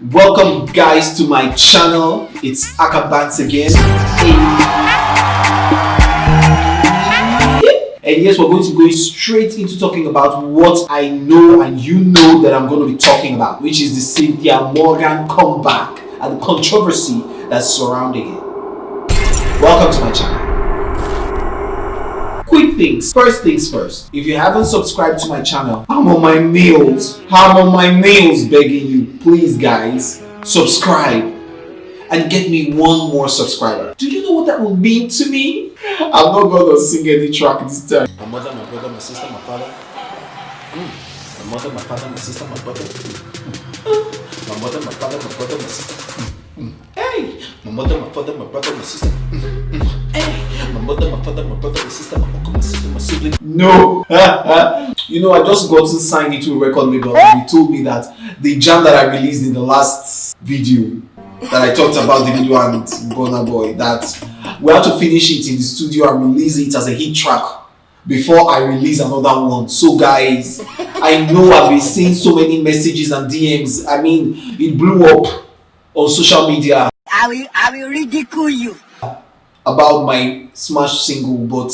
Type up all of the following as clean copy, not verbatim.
Welcome guys to my channel. It's Akah Bants again. And yes, we're going to go straight into talking about what I know and you know that I'm going to be talking about, which is the Cynthia Morgan comeback and the controversy that's surrounding it. Welcome to my channel. Quick things first. If you haven't subscribed to my channel, I'm on my nails begging you. Please guys, subscribe and get me one more subscriber. Do you know what that will mean to me? I'm not going to sing any track this time. My mother, my brother, my sister, my father. My mother, my father, my sister, my brother. My mother, my father, my brother, my sister. Hey! My mother, my father, my brother, my sister. Hey! My mother, my father, my brother, my sister, my uncle, my sister, my sibling. No! You know, I just got to sign into a record label and he told me that the jam that I released in the last video that I talked about Davido and Sterling, that we have to finish it in the studio and release it as a hit track before I release another one. So guys, I know I've been seeing so many messages and DMs. I mean, it blew up on social media. I will ridicule you About my smash single, but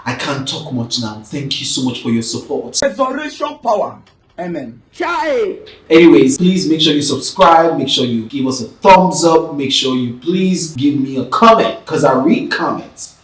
I can't talk much now. Thank you so much for your support. Resurrection power. Amen. Chai. Anyways, please make sure you subscribe, make sure you give us a thumbs up, make sure you please give me a comment, because I read comments.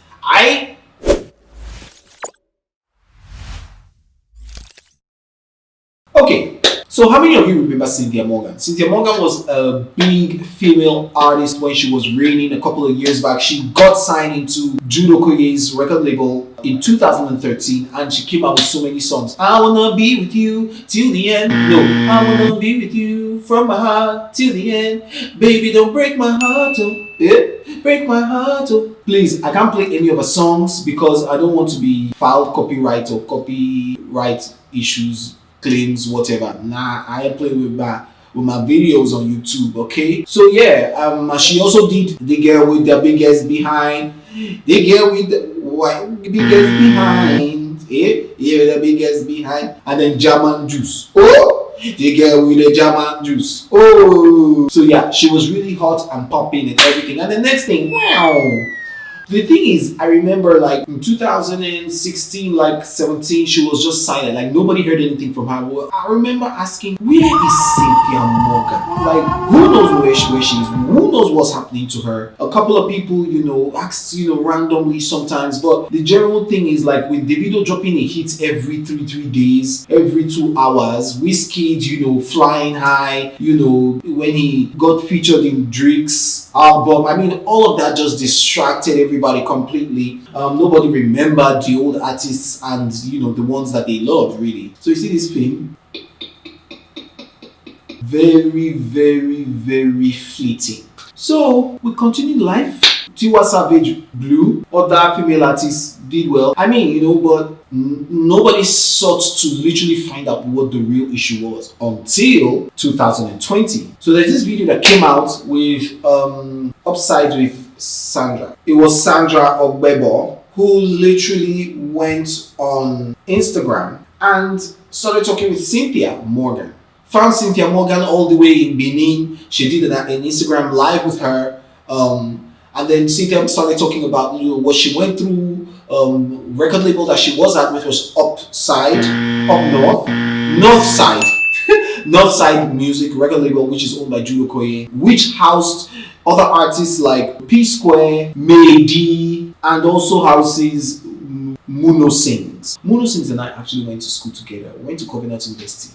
Okay, so how many of you remember Cynthia Morgan? Cynthia Morgan was a big female artist when she was reigning a couple of years back. She got signed into Jude Okoye's record label in 2013 and she came out with so many songs. I wanna be with you till the end. No, I wanna be with you from my heart till the end. Baby, don't break my heart, oh. Yeah, break my heart, oh. Please, I can't play any of her songs because I don't want to be filed copyright or copyright issues, claims, whatever. Nah, I ain't playing with my videos on YouTube, okay? So yeah, she also did The Girl with the Biggest Behind. The Girl with the biggest behind. Yeah, the biggest behind. And then German Juice. Oh, The Girl with the German Juice. Oh, so yeah, she was really hot and popping and everything. And the next thing, wow. The thing is, I remember like in 2016, like 17, she was just silent. Like nobody heard anything from her. Well, I remember asking, where is Cynthia Morgan? Like who knows where she is? Who knows what's happening to her? A couple of people, asked, randomly sometimes. But the general thing is like with Davido dropping a hit every three days, every 2 hours, Wizkid, flying high, when he got featured in Drake's album. I mean, all of that just distracted everybody completely. Nobody remembered the old artists and the ones that they loved really. So you see this film, very, very, very fleeting. So we continued life. Tiwa Savage blew. Other female artists did well. I mean, but nobody sought to literally find out what the real issue was until 2020. So there's this video that came out with Upside with Sandra. It was Sandra Ogbebo who literally went on Instagram and started talking with Cynthia Morgan. Found Cynthia Morgan all the way in Benin. She did an Instagram live with her. And then Cynthia started talking about what she went through. Record label that she was at, which was Northside Music record label, which is owned by Jude Okoye, which housed other artists like P Square, Mady, and also houses Muno Sings. Muno Sings and I actually went to school together. We went to Covenant University,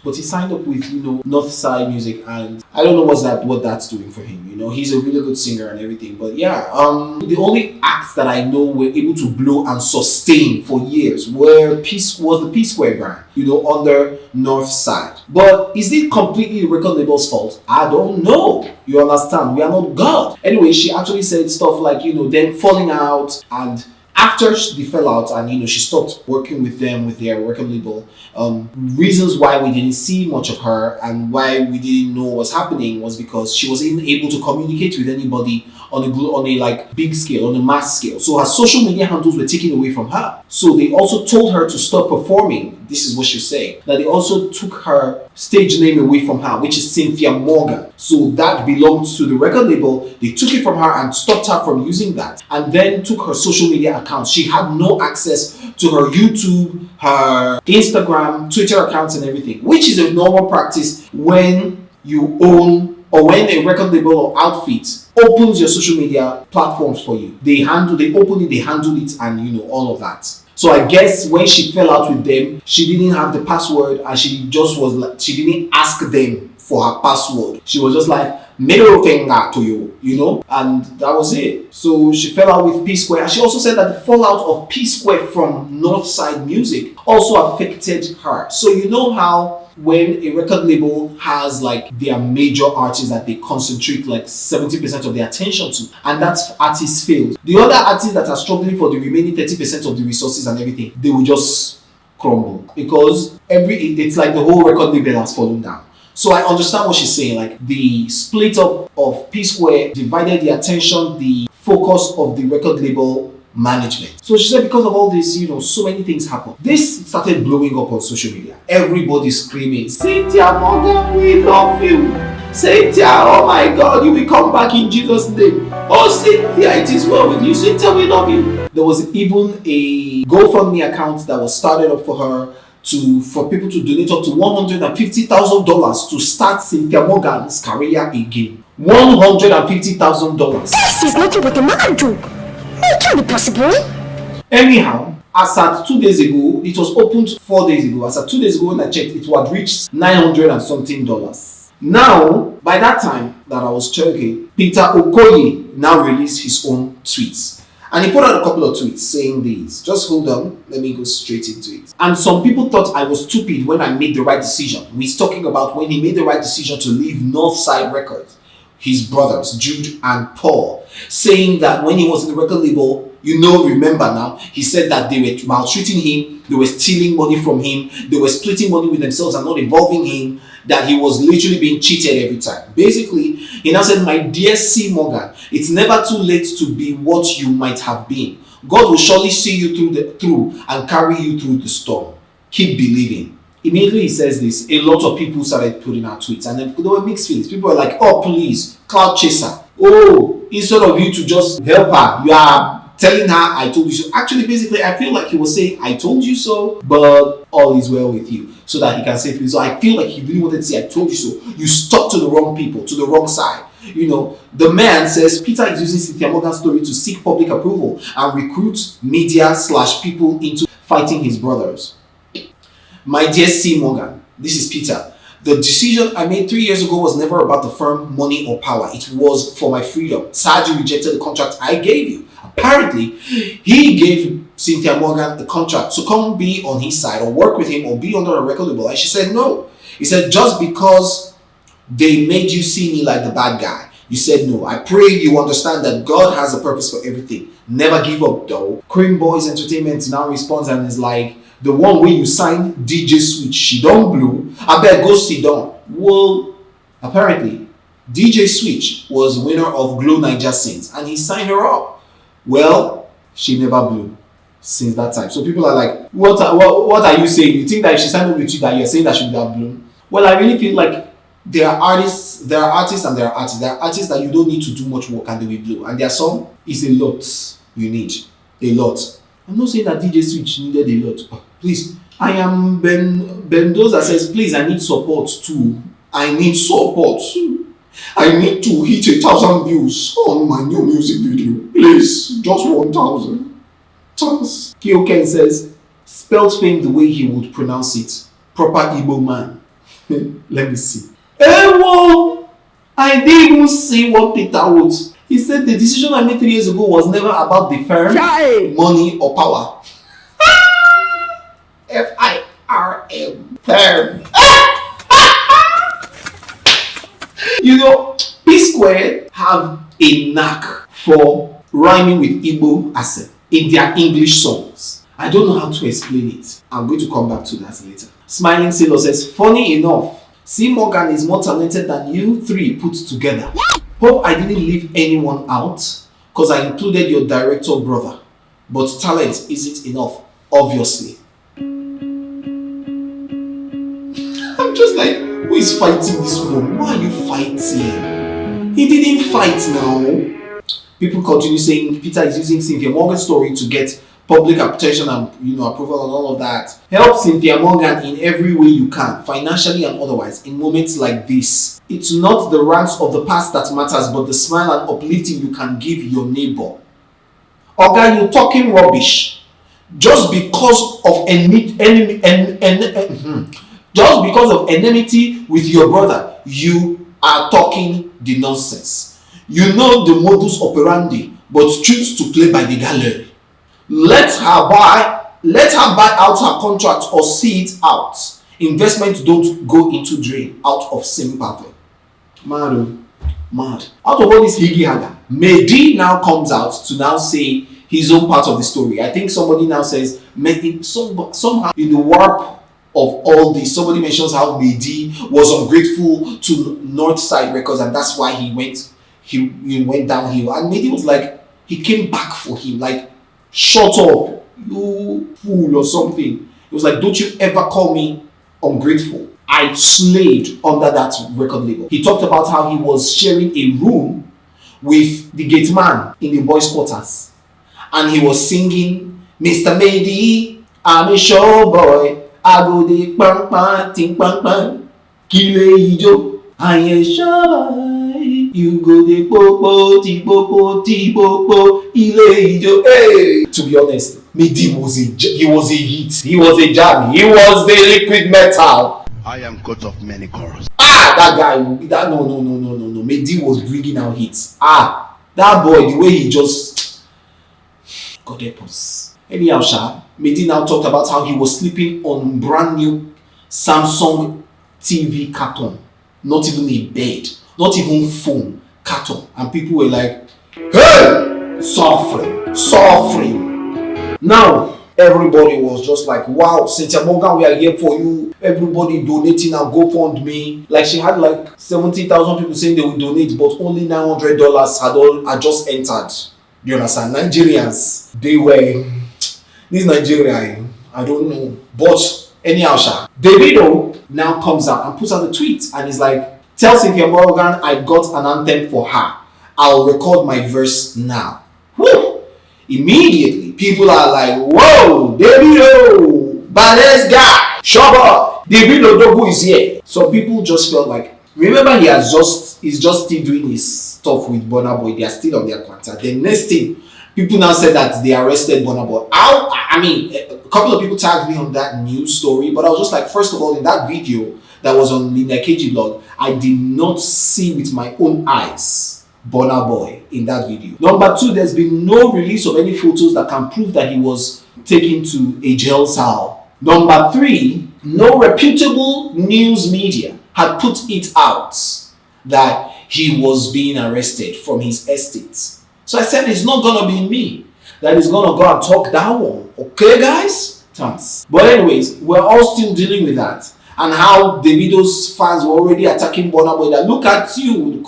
But he signed up with, Northside Music, and I don't know what that's doing for him. He's a really good singer and everything. But yeah, the only acts that I know were able to blow and sustain for years was the P Square brand, under Northside. But is it completely the record label's fault? I don't know. You understand? We are not God. Anyway, she actually said stuff like, them falling out, and after they fell out and she stopped working with them, with their record label, reasons why we didn't see much of her and why we didn't know what was happening was because she wasn't able to communicate with anybody on a big scale, on a mass scale. So her social media handles were taken away from her. So they also told her to stop performing this is what she's saying, that they also took her stage name away from her, which is Cynthia Morgan. So that belonged to the record label. They took it from her and stopped her from using that, and then took her social media accounts. She had no access to her YouTube, her Instagram, Twitter accounts and everything, which is a normal practice when you own, or when a record label or outfit opens your social media platforms for you. They open it, they handle it, and all of that. So I guess when she fell out with them, she didn't have the password, and she didn't ask them for her password. She was just like, middle finger to you, and that was it. So she fell out with P Square, and she also said that the fallout of P Square from Northside Music also affected her. So you know how when a record label has like their major artists that they concentrate like 70% of their attention to, and that artist fails, the other artists that are struggling for the remaining 30% of the resources and everything, they will just crumble, because it's like the whole record label has fallen down. So I understand what she's saying. Like, the split up of P Square divided the attention, the focus of the record label management. So she said because of all this, so many things happened. This started blowing up on social media. Everybody screaming, Cynthia Morgan, we love you. Cynthia, oh my God, you will come back in Jesus' name. Oh Cynthia, it is well with you. Cynthia, we love you. There was even a GoFundMe account that was started up for her for people to donate up to $150,000 to start Cynthia Morgan's career again. $150,000. This is nothing but a mad joke. It can't be possible. Anyhow, as at 2 days ago, it was opened 4 days ago. As at 2 days ago when I checked, it had reached $900 and something. Now, by that time that I was checking, Peter Okoye now released his own tweets. And he put out a couple of tweets saying these. Just hold on, let me go straight into it. And some people thought I was stupid when I made the right decision. He's talking about when he made the right decision to leave Northside Records, his brothers, Jude and Paul, saying that when he was in the record label, remember now, he said that they were maltreating him, they were stealing money from him, they were splitting money with themselves and not involving him, that he was literally being cheated every time. Basically, he now said, my dear C. Morgan, it's never too late to be what you might have been. God will surely see you through and carry you through the storm. Keep believing. Immediately he says this, a lot of people started putting out tweets, and then there were mixed feelings. People were like, oh please, cloud chaser. Oh, instead of you to just help her, you are telling her I told you so. Actually, basically, I feel like he was saying I told you so, but all is well with you, so that he can say things. So I feel like he really wanted to say I told you so. You stuck to the wrong people, to the wrong side. The man says Peter is using Cynthia Morgan's story to seek public approval and recruit media/people into fighting his brothers. My dear C. Morgan, this is Peter. The decision I made 3 years ago was never about the firm, money, or power. It was for my freedom. Sad you rejected the contract I gave you. Apparently, he gave Cynthia Morgan the contract to come be on his side or work with him or be under a record label. And she said no. He said, just because they made you see me like the bad guy, you said no. I pray you understand that God has a purpose for everything. Never give up though. Cream Boys Entertainment now responds and is like, the one where you signed DJ Switch, she don't blue. I bet go sit down. Well, apparently, DJ Switch was winner of Glow Niger Sings and he signed her up. Well, she never blew since that time. So people are like, what are you saying? You think that if she signed up with you that you're saying that she would have blown? Well, I really feel like there are artists and there are artists. There are artists that you don't need to do much work and they will blow. And their song is a lot you need. A lot. I'm not saying that DJ Switch needed a lot. Oh, please. I am Bendoza says, please, I need support too. I need support. I need to hit 1,000 views on my new music video. Please, just 1,000. Chance. Kyoken says, spelled fame the way he would pronounce it. Proper Igbo man. Let me see. Ewo! I didn't even see what Peter wrote. He said the decision I made 3 years ago was never about the firm, money, or power. F-I-R-M. Firm. P Square have a knack for rhyming with Igbo accent in their English songs. I don't know how to explain it. I'm going to come back to that later. Smiling Sailor says, funny enough, C. Morgan is more talented than you three put together. Hope I didn't leave anyone out because I included your director brother. But talent isn't enough, obviously. like, who is fighting this one? Why are you fighting? He didn't fight now. People continue saying Peter is using Cynthia Morgan's story to get public attention and approval and all of that. Help Cynthia Morgan in every way you can, financially and otherwise, in moments like this. It's not the ranks of the past that matters, but the smile and uplifting you can give your neighbor. Oga, you're talking rubbish. Just because of enmity with your brother, you are talking the nonsense. You know the modus operandi, but choose to play by the gallery. Let her buy out her contract or see it out. Investments don't go into drain out of sympathy. Mad. Out of all this higgy haga, Mehdi now comes out to now say his own part of the story. I think somebody now says, somehow in the warp of all this, somebody mentions how Mehdi was ungrateful to Northside Records and that's why he went downhill. And Mehdi was like, he came back for him, like, shut up, you fool or something. It was like, don't you ever call me ungrateful. I slaved under that record label. He talked about how he was sharing a room with the gate man in the boys' quarters. And he was singing, Mr. Mehdi, I'm a show boy. I go de bang bang, ting bang bang. Kile ijo, I am show boy. You go de popo, ti popo, ile ijo. Hey! To be honest, Mehdi was a hit. He was a jam. He was the liquid metal. I am God of many chorus. That guy, no. Mehdi was bringing out hits. That boy, the way he just, God help us. Anyhow, Mehdi now talked about how he was sleeping on brand new Samsung TV carton, not even a bed, not even phone carton, and people were like, "Hey, suffering." Now everybody was just like, wow, Cynthia Morgan, we are here for you. Everybody donating and GoFundMe. Like she had like 70,000 people saying they would donate, but only $900 had just entered. Do you understand? Nigerians, they were, this Nigeria, I don't know. But anyhow, Davido now comes out and puts out a tweet and is like, tell Cynthia Morgan I got an anthem for her. I'll record my verse now. Woo! Immediately, people are like, whoa, Davido, badass guy, Shabba, Davido Dogu is here. So people just felt like, remember he's just still doing his stuff with Burna Boy. They are still on their contract. The next thing, people now said that they arrested Burna Boy. I mean, a couple of people tagged me on that news story, but I was just like, first of all, in that video that was on Linear KG blog, I did not see with my own eyes Burna Boy in that video. Number two, there's been no release of any photos that can prove that he was taken to a jail cell. Number three, no reputable news media had put it out that he was being arrested from his estate. So I said, it's not gonna be me that is gonna go and talk that one. Okay, guys? Thanks. But anyways, we're all still dealing with that. And how Davido's fans were already attacking Burna Boy, that look at you,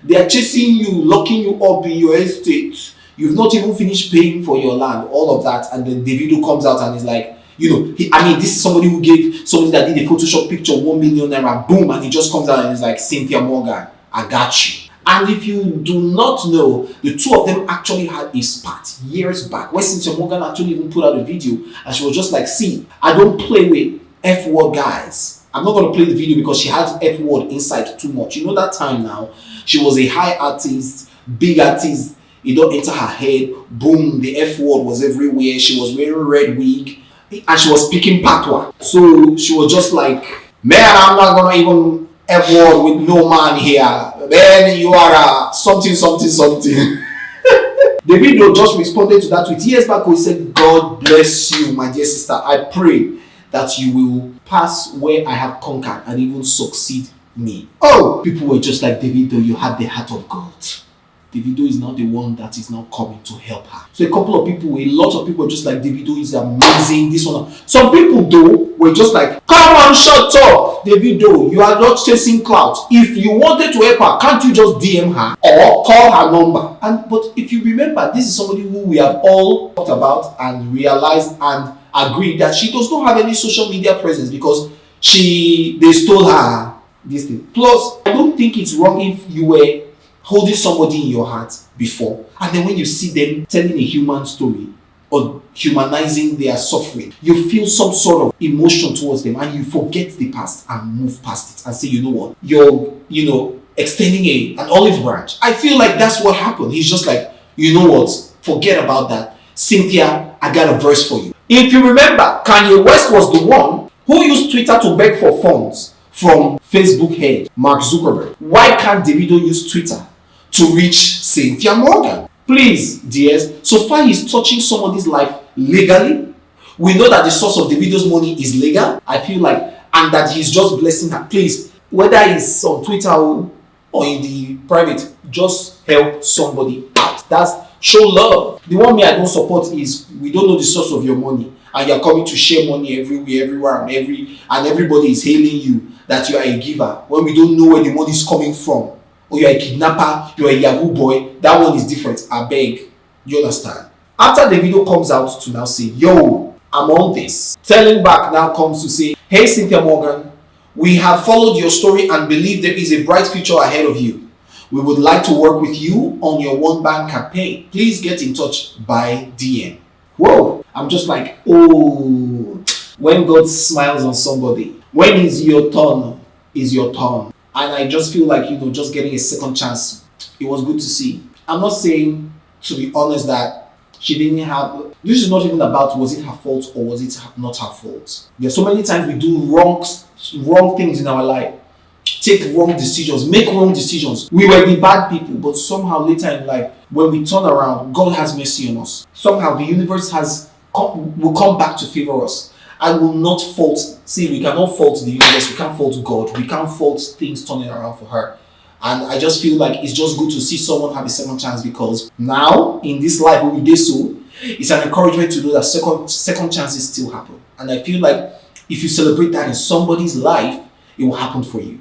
they are chasing you, locking you up in your estate. You've not even finished paying for your land, all of that. And then Davido comes out and is like, this is somebody who gave somebody that did a Photoshop picture 1 million naira, boom, and he just comes out and is like, Cynthia Morgan, I got you. And if you do not know, the two of them actually had a spat years back, where Cynthia Morgan actually even put out a video and she was just like, see, I don't play with F-word guys. I'm not going to play the video because she had F-word inside too much. You know that time now, she was a high artist, big artist, it don't enter her head, boom, the F-word was everywhere, she was wearing red wig, and she was speaking patois. So she was just like, man, I'm not going to even F-word with no man here. Man, you are a something. Davido just responded to that tweet years back. He said, God bless you, my dear sister. I pray that you will pass where I have conquered and even succeed me. Oh, people were just like, Davido, you have the heart of God. Davido is not the one that is now coming to help her. So a lot of people were just like, Davido is amazing, this one. Some people though were just like, come on, shut up, Davido, you are not chasing clout. If you wanted to help her, can't you just DM her or call her number? But if you remember, this is somebody who we have all talked about and realized and agreed that she does not have any social media presence because they stole her this thing. Plus, I don't think it's wrong if you were holding somebody in your heart before, and then when you see them telling a human story or humanizing their suffering, you feel some sort of emotion towards them, and you forget the past and move past it and say, you know what, you're extending an olive branch. I feel like that's what happened. He's just like, you know what, forget about that. Cynthia, I got a verse for you. If you remember, Kanye West was the one who used Twitter to beg for funds from Facebook head Mark Zuckerberg. Why can't Davido use Twitter to reach Cynthia Morgan? Please, dears, so far he's touching somebody's life legally. We know that the source of Davido's money is legal. I feel like, and that he's just blessing her. Please, whether it's on Twitter or in the private, just help somebody out. That's show love. The one me I don't support is we don't know the source of your money, and you're coming to share money everywhere, and everybody is hailing you that you are a giver when we don't know where the money is coming from. Or you're a kidnapper, you're a Yahoo boy. That one is different. I beg. You understand? After the video comes out to now say, yo, I'm on this. Telling back now comes to say, hey Cynthia Morgan, we have followed your story and believe there is a bright future ahead of you. We would like to work with you on your one-band campaign. Please get in touch by DM. Whoa. I'm just like, oh, when God smiles on somebody, when is your turn, is your turn. And I just feel like, just getting a second chance, it was good to see. I'm not saying, to be honest, that she didn't have, this is not even about was it her fault or was it not her fault. There's so many times we do wrong things in our life, take wrong decisions, make wrong decisions. We were the bad people, but somehow later in life, when we turn around, God has mercy on us. Somehow the universe will come back to favor us. I will not fault. See, we cannot fault the universe. We can't fault God. We can't fault things turning around for her. And I just feel like it's just good to see someone have a second chance, because now in this life we do so, it's an encouragement to know that second chances still happen. And I feel like if you celebrate that in somebody's life, it will happen for you.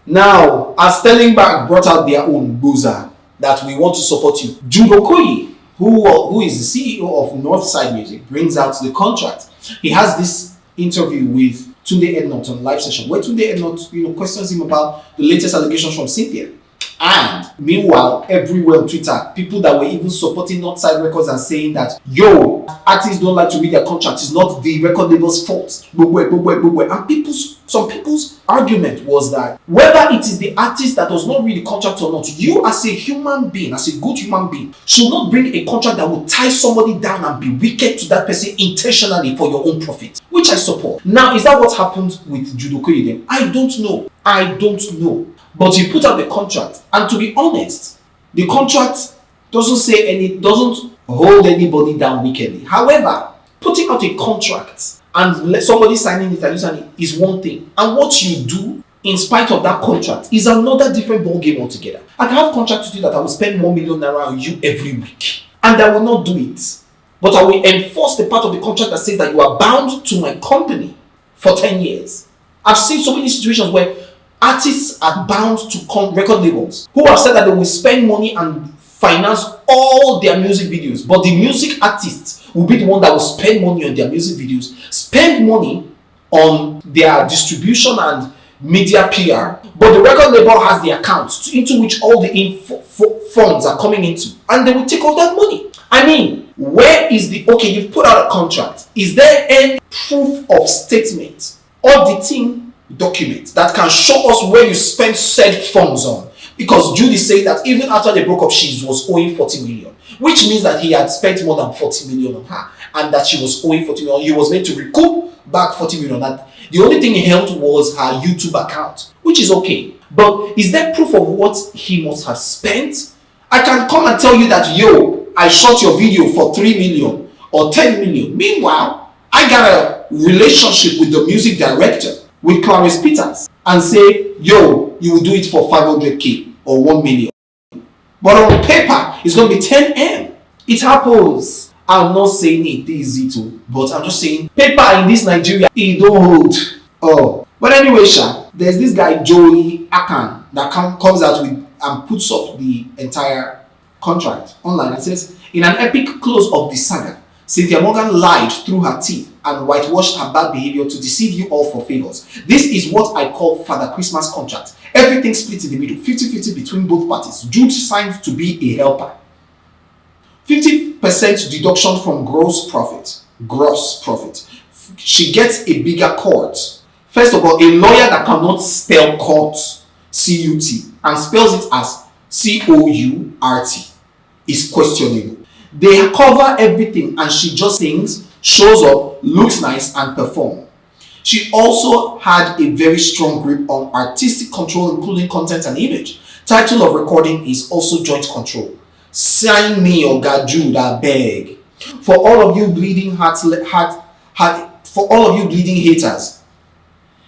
Now, as Sterling Bank brought out their own boozer that we want to support you, Jude Okoye, who is the CEO of Northside Music, brings out the contract. He has this interview with Tunde Ednut on live session, where Tunde Ednut, questions him about the latest allegations from Cynthia. And meanwhile, everywhere on Twitter, people that were even supporting Northside Records and saying that, yo, artists don't like to read their contract, it's not the record label's fault. And some people's argument was that whether it is the artist that does not read the contract or not, you as a human being, as a good human being, should not bring a contract that will tie somebody down and be wicked to that person intentionally for your own profit, which I support. Now, is that what happened with Jude Okoye then? I don't know. But he put out the contract, and to be honest, the contract doesn't hold anybody down wickedly. However, putting out a contract and let somebody signing it and you sign it is one thing, and what you do in spite of that contract is another different ball game altogether. I can have a contract with you that I will spend 1 million naira on you every week, and I will not do it. But I will enforce the part of the contract that says that you are bound to my company for 10 years. I've seen so many situations where artists are bound to record labels who have said that they will spend money and finance all their music videos, but the music artists will be the one that will spend money on their music videos, spend money on their distribution and media PR, but the record label has the accounts into which all the funds are coming into, and they will take all that money. I mean, where is okay, you've put out a contract. Is there any proof of statement, auditing document that can show us where you spent said funds on? Because Judy said that even after they broke up, she was owing 40 million, which means that he had spent more than 40 million on her, and that she was owing 40 million. He was meant to recoup back 40 million. That the only thing he held was her YouTube account, which is okay. But is there proof of what he must have spent? I can come and tell you that, yo, I shot your video for 3 million or 10 million. Meanwhile, I got a relationship with the music director, with Clarice Peters, and say, yo, you will do it for 500k or 1 million. But on paper, it's going to be 10M. It happens. I'm not saying it easy to, but I'm just saying paper in this Nigeria, it don't hold. Oh. But anyway, there's this guy, Joey Akah, that comes out with and puts up the entire contract online and says, in an epic close of the saga, Cynthia Morgan lied through her teeth and whitewashed her bad behavior to deceive you all for favors. This is what I call Father Christmas contract. Everything split in the middle, 50-50 between both parties. Jude signed to be a helper. 50% deduction from gross profit. Gross profit. She gets a bigger cut. First of all, a lawyer that cannot spell court, C-U-T, and spells it as C-O-U-R-T is questionable. They cover everything and she just sings, shows up, looks nice, and performs. She also had a very strong grip on artistic control, including content and image. Title of recording is also joint control. Sign me, Oga Jude, I beg. For all of you bleeding for all of you bleeding haters,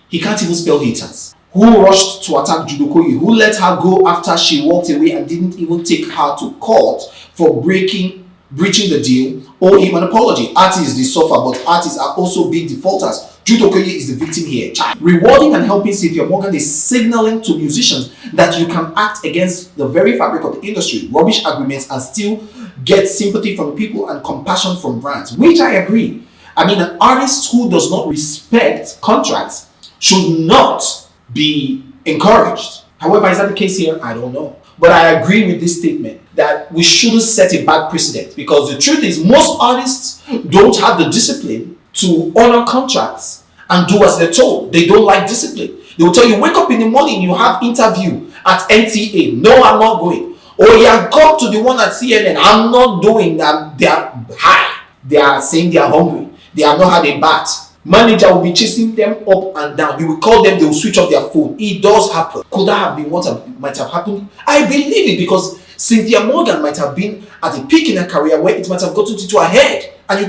he can't even spell haters, who rushed to attack Jude Okoye, who let her go after she walked away and didn't even take her to court for breaching the deal, owe him an apology. Artists, they suffer, but artists are also big defaulters. Jude Okoye is the victim here. Rewarding and helping Cynthia Morgan is signaling to musicians that you can act against the very fabric of the industry, rubbish agreements, and still get sympathy from people and compassion from brands, which I agree. I mean, an artist who does not respect contracts should not be encouraged. However, is that the case here? I don't know. But I agree with this statement that we shouldn't set a bad precedent, because the truth is most artists don't have the discipline to honor contracts and do as they're told. They don't like discipline. They will tell you, wake up in the morning, you have interview at NTA. No, I'm not going. Or yeah, come to the one at CNN. I'm not doing that. They are high. They are saying they are hungry. They have not had a bath. Manager will be chasing them up and down. You will call them, they will switch off their phone. It does happen. Could that have been what might have happened? I believe it, because Cynthia Morgan might have been at a peak in her career where it might have gotten to her head, and you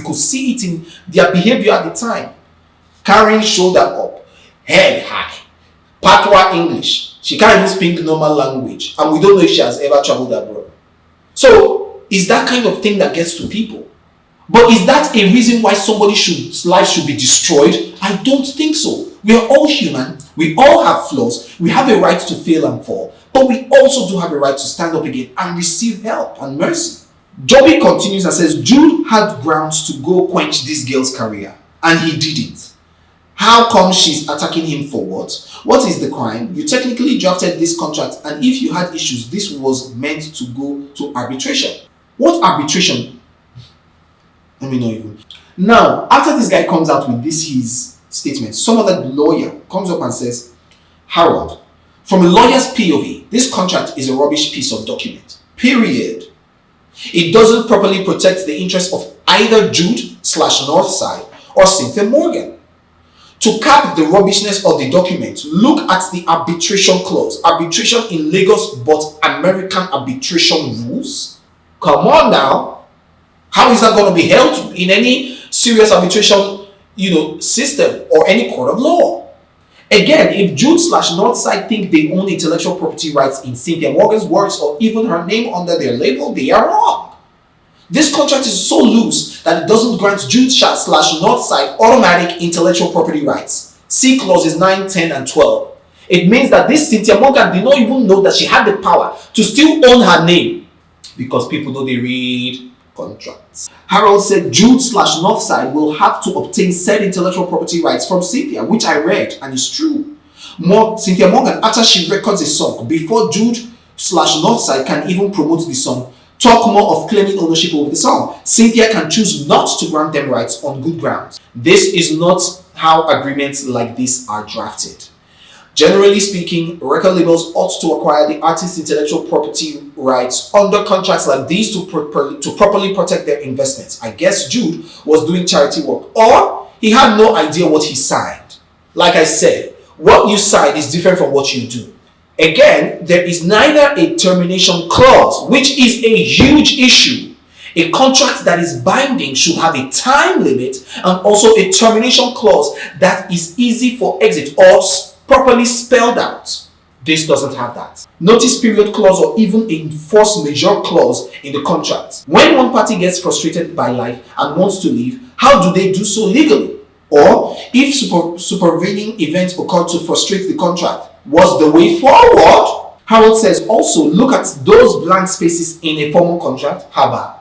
could see it in their behavior at the time. Carrying shoulder up, head high, patois English. She can't even speak normal language, and we don't know if she has ever traveled abroad. So, is that kind of thing that gets to people? But is that a reason why somebody's life should be destroyed? I don't think so. We are all human. We all have flaws. We have a right to fail and fall. But we also do have a right to stand up again and receive help and mercy. Joby continues and says, Jude had grounds to go quench this girl's career, and he didn't. How come she's attacking him for what? What is the crime? You technically drafted this contract, and if you had issues, this was meant to go to arbitration. What arbitration? Let me know even. Now, after this guy comes out with his statement, some other lawyer comes up and says, Harold, from a lawyer's POV, this contract is a rubbish piece of document. Period. It doesn't properly protect the interests of either Jude/Northside or Cynthia Morgan. To cap the rubbishness of the document, look at the arbitration clause. Arbitration in Lagos, but American arbitration rules? Come on now. How is that going to be held in any serious arbitration, system or any court of law? Again, if Jude/Northside think they own intellectual property rights in Cynthia Morgan's works or even her name under their label, they are wrong. This contract is so loose that it doesn't grant Jude/Northside automatic intellectual property rights. See clauses 9, 10, and 12. It means that this Cynthia Morgan did not even know that she had the power to still own her name, because people know they read contracts. Harold said Jude/Northside will have to obtain said intellectual property rights from Cynthia, which I read, and it's true. Cynthia Morgan, after she records a song, before Jude/Northside can even promote the song, talk more of claiming ownership over the song, Cynthia can choose not to grant them rights on good grounds. This is not how agreements like this are drafted. Generally speaking, record labels ought to acquire the artist's intellectual property rights under contracts like these to properly protect their investments. I guess Jude was doing charity work, or he had no idea what he signed. Like I said, what you sign is different from what you do. Again, there is neither a termination clause, which is a huge issue. A contract that is binding should have a time limit, and also a termination clause that is easy for exit or properly spelled out. This doesn't have that. Notice period clause or even a force majeure clause in the contract. When one party gets frustrated by life and wants to leave, how do they do so legally? Or if supervening events occur to frustrate the contract, what's the way forward? Harold says also look at those blank spaces in a formal contract. Haba.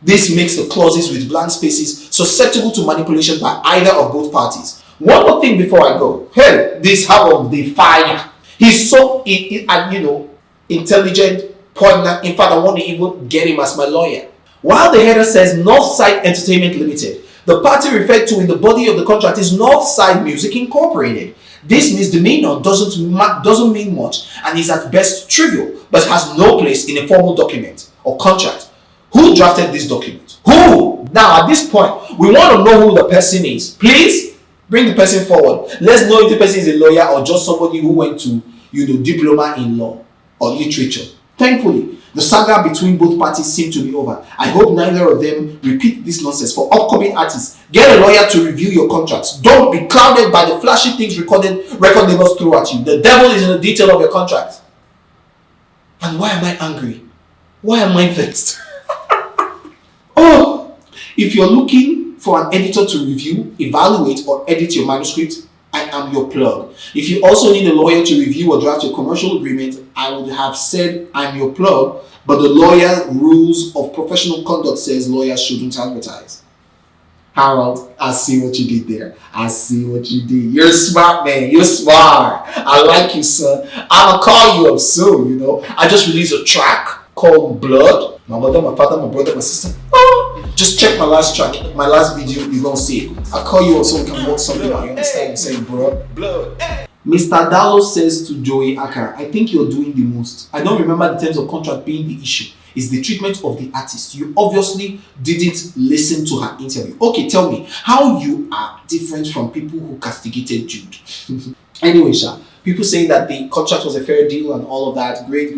This makes the clauses with blank spaces susceptible to manipulation by either of both parties. One more thing before I go. Hey, this Harold the fire. He's so intelligent, poignant. In fact, I want to even get him as my lawyer. While the header says Northside Entertainment Limited, the party referred to in the body of the contract is Northside Music Incorporated. This misdemeanor doesn't mean much and is at best trivial, but has no place in a formal document or contract. Who drafted this document? Who? Now, at this point, we want to know who the person is. Please bring the person forward. Let's know if the person is a lawyer or just somebody who went to, diploma in law or literature. Thankfully, the saga between both parties seems to be over. I hope neither of them repeat this nonsense. For upcoming artists, get a lawyer to review your contracts. Don't be clouded by the flashy things record labels throw at you. The devil is in the detail of your contract. And why am I angry? Why am I vexed? Oh, if you're looking for an editor to review, evaluate, or edit your manuscript, I am your plug. If you also need a lawyer to review or draft your commercial agreement, I would have said I'm your plug, but the lawyer rules of professional conduct says lawyers shouldn't advertise. Harold, I see what you did there. I see what you did. You're smart, man. You're smart. I like you, son. I'ma call you up soon, I just released a track called Blood. My mother, my father, my brother, my sister. Oh, just check my last track, my last video. You're gonna see it. I'll call you up so we can work something out. You understand? You say, bro. Blood. Mr. Dallo says to Joey Akah, I think you're doing the most. I don't remember the terms of contract being the issue. It's the treatment of the artist. You obviously didn't listen to her interview. Okay, tell me how you are different from people who castigated Jude. Anyway, Sha, people saying that the contract was a fair deal and all of that. Great.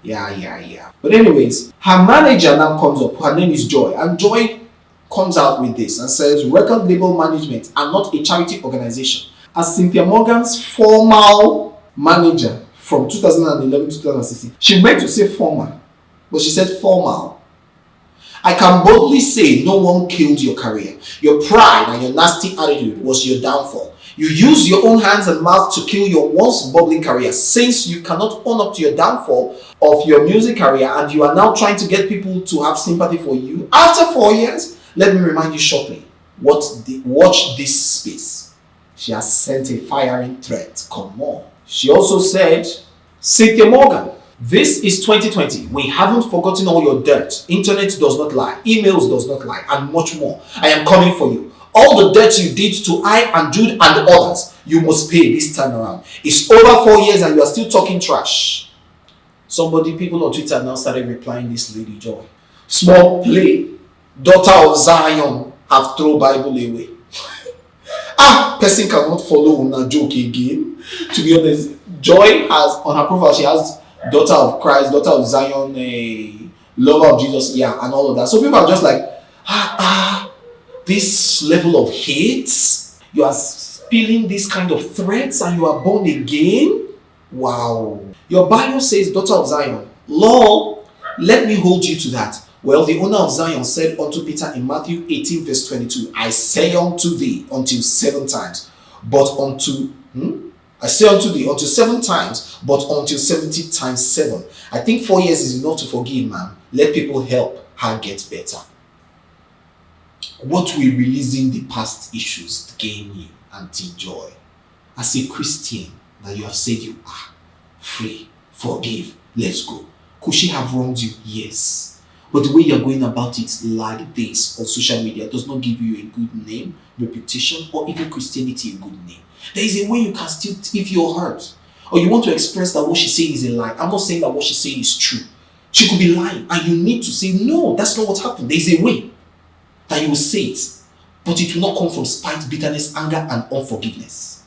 Yeah. But anyways, her manager now comes up. Her name is Joy. And Joy comes out with this and says, record label management are not a charity organization. As Cynthia Morgan's formal manager from 2011 to 2016, she meant to say formal, but she said formal. I can boldly say no one killed your career. Your pride and your nasty attitude was your downfall. You used your own hands and mouth to kill your once bubbling career. Since you cannot own up to your downfall of your music career and you are now trying to get people to have sympathy for you after 4 years, let me remind you shortly. Watch this space. She has sent a firing threat. Come on. She also said, Cynthia Morgan, this is 2020. We haven't forgotten all your dirt. Internet does not lie. Emails does not lie. And much more. I am coming for you. All the dirt you did to I and Jude and others, you must pay this time around. It's over 4 years and you are still talking trash. People on Twitter now started replying this lady Joy. Small play. Daughter of Zion have thrown Bible away. Person cannot follow on a joke again. To be honest, Joy has, on her profile, she has daughter of Christ, daughter of Zion, a lover of Jesus, and all of that. So people are just like, this level of hate, you are spilling this kind of threats and you are born again? Wow. Your bio says daughter of Zion. Lord, let me hold you to that. Well, the owner of Zion said unto Peter in Matthew 18 verse 22, I say unto thee until 7 times, I say unto thee until 7 times, but until 70 times 7. I think 4 years is enough to forgive, man. Let people help her get better. What will releasing the past issues gain you, Auntie Joy? As a Christian that you have said you are free, forgive, let's go. Could she have wronged you? Yes. But the way you're going about it like this on social media does not give you a good name, reputation, or even Christianity a good name. There is a way you can still, if you're hurt, or you want to express that what she's saying is a lie. I'm not saying that what she's saying is true. She could be lying, and you need to say, no, that's not what happened. There is a way that you will say it, but it will not come from spite, bitterness, anger, and unforgiveness.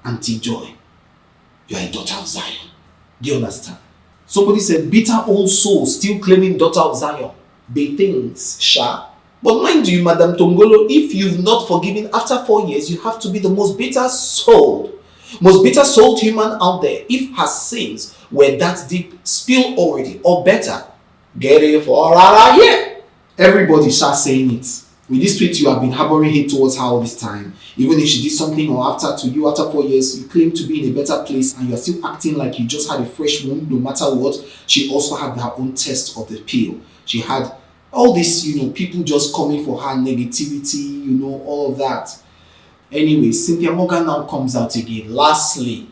Auntie Joy, you are a daughter of Zion. Do you understand? Somebody said, bitter old soul still claiming daughter of Zion. Big things, sha. But mind you, Madam Tongolo, if you've not forgiven after 4 years, you have to be the most bitter-souled human out there. If her sins were that deep, spill already, or better, get it for yeah. Everybody starts saying it. With this tweet, you have been harboring hate towards her all this time. Even if she did something or after 4 years, you claim to be in a better place and you're still acting like you just had a fresh wound. No matter what, she also had her own test of the pill. She had All this, people just coming for her negativity, all of that. Anyway, Cynthia Morgan now comes out again. Lastly,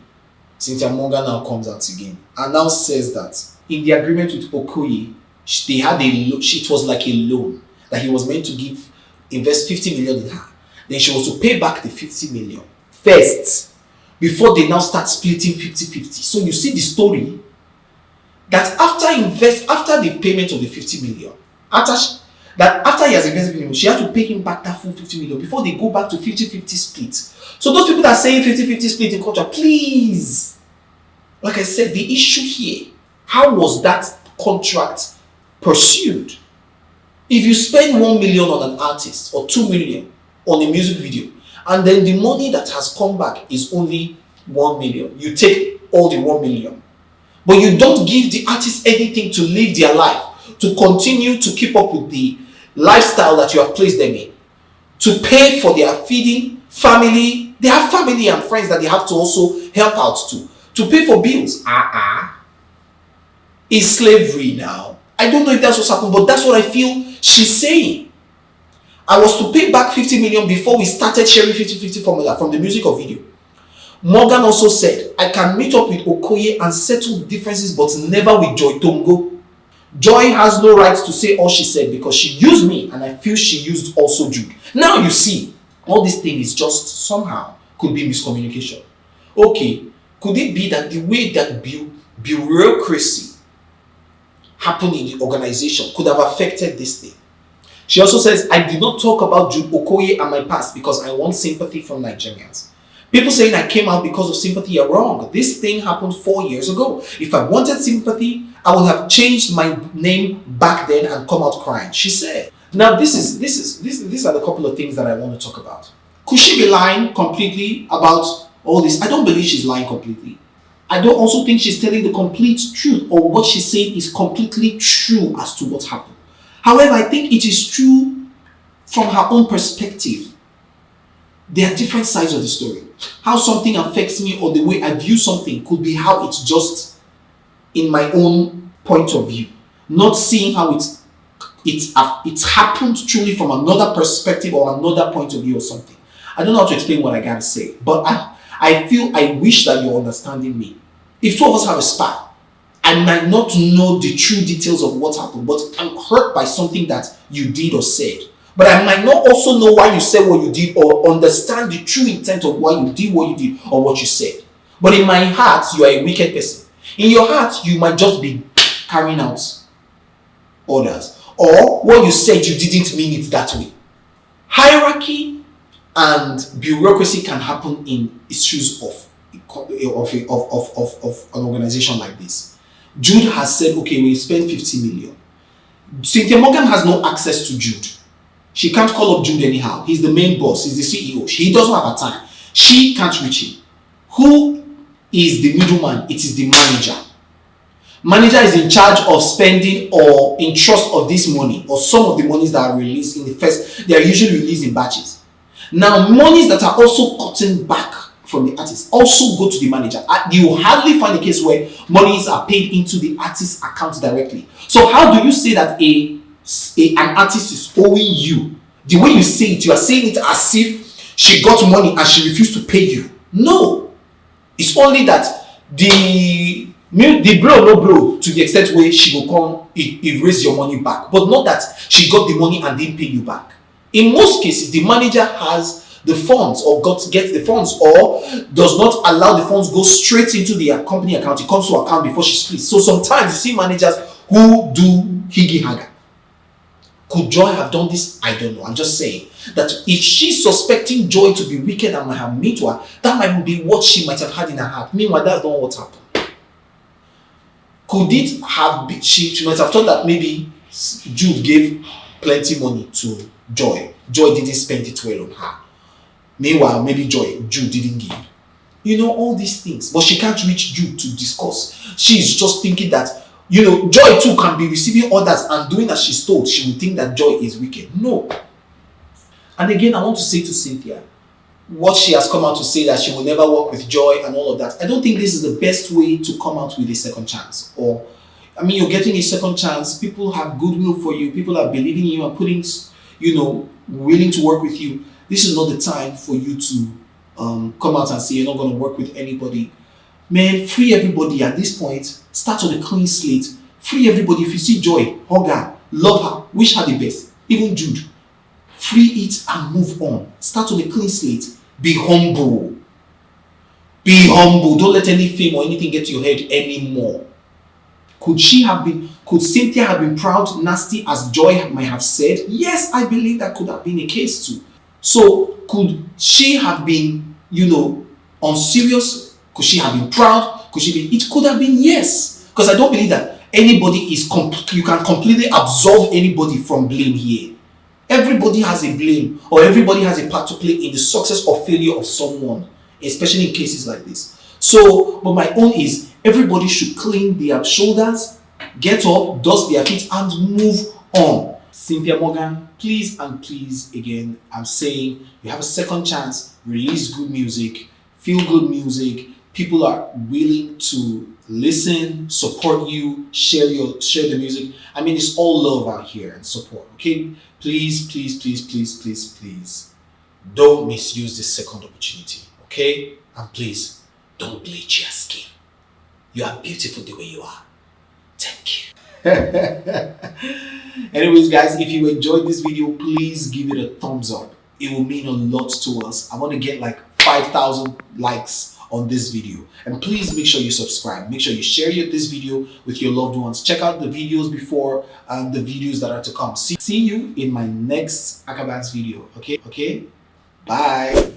Cynthia Morgan now comes out again and now says that in the agreement with Okoye, they had it was like a loan that he was meant to invest 50 million in her. Then she was to pay back the 50 million first before they now start splitting 50-50. So you see the story that after the payment of the 50 million, after he has invested 50 million, she has to pay him back that full 50 million before they go back to 50-50 split. So those people that are saying 50-50 split in contract, please, like I said, the issue here, how was that contract pursued? If you spend 1 million on an artist or 2 million on a music video, and then the money that has come back is only 1 million, you take all the 1 million, but you don't give the artist anything to live their life, to continue to keep up with the lifestyle that you have placed them in, to pay for their feeding, family. They have family and friends that they have to also help out to pay for bills. It's slavery now. I don't know if that's what's happened, but that's what I feel she's saying. I was to pay back 50 million before we started sharing 50-50 formula from the music or video. Morgan also said, I can meet up with Okoye and settle differences, but never with Joy Tongo. Joy has no right to say all she said because she used me and I feel she used also Jude. Now you see, all this thing is just somehow could be miscommunication. Okay, could it be that the way that bureaucracy happened in the organization could have affected this thing? She also says, I did not talk about Jude Okoye and my past because I want sympathy from Nigerians. People saying I came out because of sympathy are wrong. This thing happened 4 years ago. If I wanted sympathy, I would have changed my name back then and come out crying, she said. Now these are the couple of things that I want to talk about. Could she be lying completely about all this? I don't believe she's lying completely. I don't also think she's telling the complete truth, or what she's saying is completely true as to what happened. However, I think it is true from her own perspective. There are different sides of the story. How something affects me or the way I view something could be how it's just in my own point of view. Not seeing how it's happened truly from another perspective or another point of view or something. I don't know how to explain what I gotta say, but I wish that you're understanding me. If two of us have a spat, I might not know the true details of what happened, but I'm hurt by something that you did or said. But I might not also know why you said what you did or understand the true intent of why you did what you did or what you said. But in my heart, you are a wicked person. In your heart, you might just be carrying out orders. Or what you said, you didn't mean it that way. Hierarchy and bureaucracy can happen in issues of an organization like this. Jude has said, okay, we spend 50 million. Cynthia Morgan has no access to Jude. She can't call up Jude anyhow. He's the main boss. He's the CEO. He doesn't have a time. She can't reach him. Who is the middleman? It is the manager. Manager is in charge of spending or in trust of this money, or some of the monies that are released in the first. They are usually released in batches. Now, monies that are also gotten back from the artist also go to the manager. You hardly find a case where monies are paid into the artist's account directly. So how do you say that an artist is owing you? The way you say it, you are saying it as if she got money and she refused to pay you. No. It's only that the blow no blow to the extent where she will come erase your money back, but not that she got the money and didn't pay you back. In most cases, the manager has the funds or gets the funds or does not allow the funds go straight into the company account. It comes to account before she splits. So sometimes you see managers who do higgy haga. Could Joy have done this? I don't know. I'm just saying that if she's suspecting Joy to be wicked and might have made to her, that might be what she might have had in her heart. Meanwhile, that's not what happened. Could it have been, she might have thought that maybe Jude gave plenty money to Joy. Joy didn't spend it well on her. Meanwhile, maybe Jude didn't give. You know, all these things. But she can't reach Jude to discuss. She's just thinking that, Joy too can be receiving orders and doing as she's told. She would think that Joy is wicked. No. And again, I want to say to Cynthia, what she has come out to say that she will never work with Joy and all of that. I don't think this is the best way to come out with a second chance. Or I mean, you're getting a second chance. People have goodwill for you. People are believing in you and putting, you know, willing to work with you. This is not the time for you to come out and say you're not going to work with anybody. Man, free everybody at this point. Start on a clean slate. Free everybody. If you see Joy, hug her, love her, wish her the best. Even Jude. Free it and move on. Start on a clean slate. Be humble. Be humble. Don't let any fame or anything get to your head anymore. Could Cynthia have been proud, nasty as Joy might have said? Yes, I believe that could have been a case too. So could she have been, you know, unserious? Could she have been proud? It could have been yes. Because I don't believe that anybody you can completely absolve anybody from blame here. Everybody has a blame, or everybody has a part to play in the success or failure of someone, especially in cases like this. So, but my own is everybody should clean their shoulders, get up, dust their feet, and move on. Cynthia Morgan, please and please, again, I'm saying you have a second chance. Release good music, feel good music. People are willing to listen, support you, share the music. I mean, it's all love out here and support. Okay, please, please, please, please, please, please, don't misuse this second opportunity. Okay, and please don't bleach your skin. You are beautiful the way you are. Thank you. Anyways, guys, if you enjoyed this video, please give it a thumbs up. It will mean a lot to us. I want to get like 5,000 likes on this video, and please make sure you subscribe. Make sure you share this video with your loved ones. Check out the videos before and the videos that are to come. See you in my next Akah Bants video. Okay, bye.